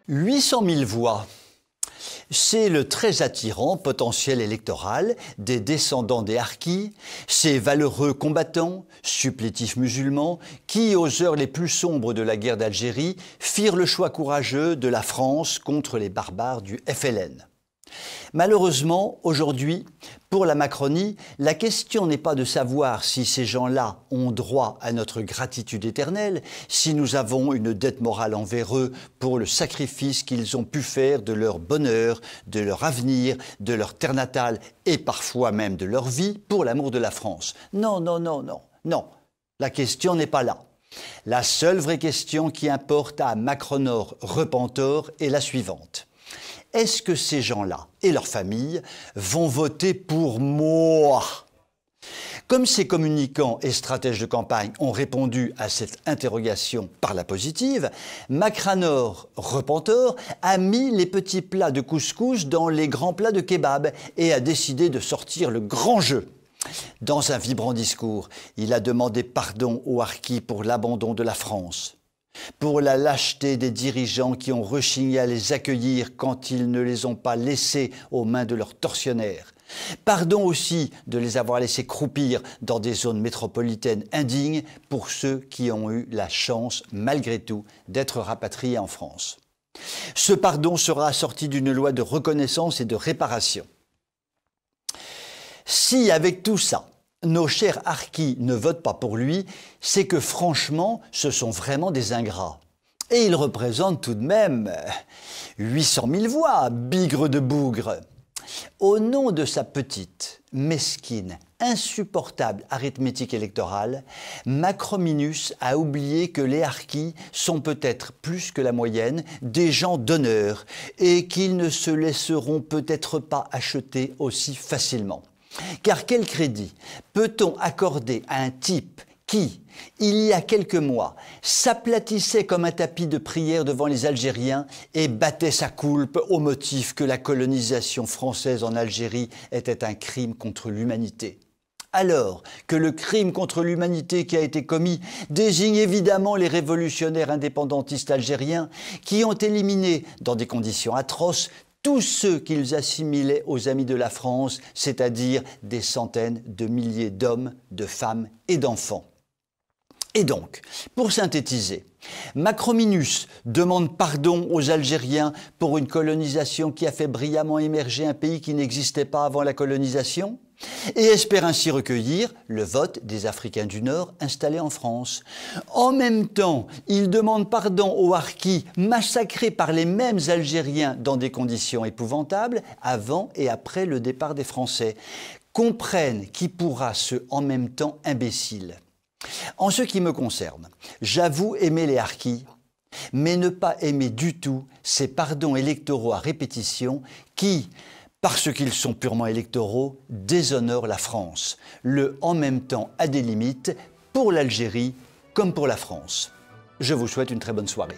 800 000 voix. C'est le très attirant potentiel électoral des descendants des harkis, ces valeureux combattants, supplétifs musulmans, qui, aux heures les plus sombres de la guerre d'Algérie, firent le choix courageux de la France contre les barbares du FLN. Malheureusement, aujourd'hui, pour la Macronie, la question n'est pas de savoir si ces gens-là ont droit à notre gratitude éternelle, si nous avons une dette morale envers eux pour le sacrifice qu'ils ont pu faire de leur bonheur, de leur avenir, de leur terre natale et parfois même de leur vie pour l'amour de la France. Non, non, non, non, non. La question n'est pas là. La seule vraie question qui importe à Macronor Repentor est la suivante. Est-ce que ces gens-là et leurs familles vont voter pour moi? Comme ces communicants et stratèges de campagne ont répondu à cette interrogation par la positive, Macronor Repentor a mis les petits plats de couscous dans les grands plats de kebab et a décidé de sortir le grand jeu. Dans un vibrant discours, il a demandé pardon aux harkis pour l'abandon de la France, pour la lâcheté des dirigeants qui ont rechigné à les accueillir quand ils ne les ont pas laissés aux mains de leurs tortionnaires. Pardon aussi de les avoir laissés croupir dans des zones métropolitaines indignes pour ceux qui ont eu la chance, malgré tout, d'être rapatriés en France. Ce pardon sera assorti d'une loi de reconnaissance et de réparation. Si, avec tout ça, nos chers harkis ne votent pas pour lui, c'est que franchement, ce sont vraiment des ingrats. Et il représente tout de même 800 000 voix, bigre de bougre. Au nom de sa petite, mesquine, insupportable arithmétique électorale, Macrominus a oublié que les harkis sont peut-être plus que la moyenne des gens d'honneur et qu'ils ne se laisseront peut-être pas acheter aussi facilement. Car quel crédit peut-on accorder à un type qui, il y a quelques mois, s'aplatissait comme un tapis de prière devant les Algériens et battait sa coulpe au motif que la colonisation française en Algérie était un crime contre l'humanité? Alors que le crime contre l'humanité qui a été commis désigne évidemment les révolutionnaires indépendantistes algériens qui ont éliminé, dans des conditions atroces, tous ceux qu'ils assimilaient aux amis de la France, c'est-à-dire des centaines de milliers d'hommes, de femmes et d'enfants. Et donc, pour synthétiser, Macrominus demande pardon aux Algériens pour une colonisation qui a fait brillamment émerger un pays qui n'existait pas avant la colonisation et espère ainsi recueillir le vote des Africains du Nord installés en France. En même temps, il demande pardon aux harkis massacrés par les mêmes Algériens dans des conditions épouvantables avant et après le départ des Français. Comprenne qui pourra ce « en même temps » imbécile. En ce qui me concerne, j'avoue aimer les harkis, mais ne pas aimer du tout ces pardons électoraux à répétition qui, parce qu'ils sont purement électoraux, déshonorent la France. Le « en même temps » a des limites pour l'Algérie comme pour la France. Je vous souhaite une très bonne soirée.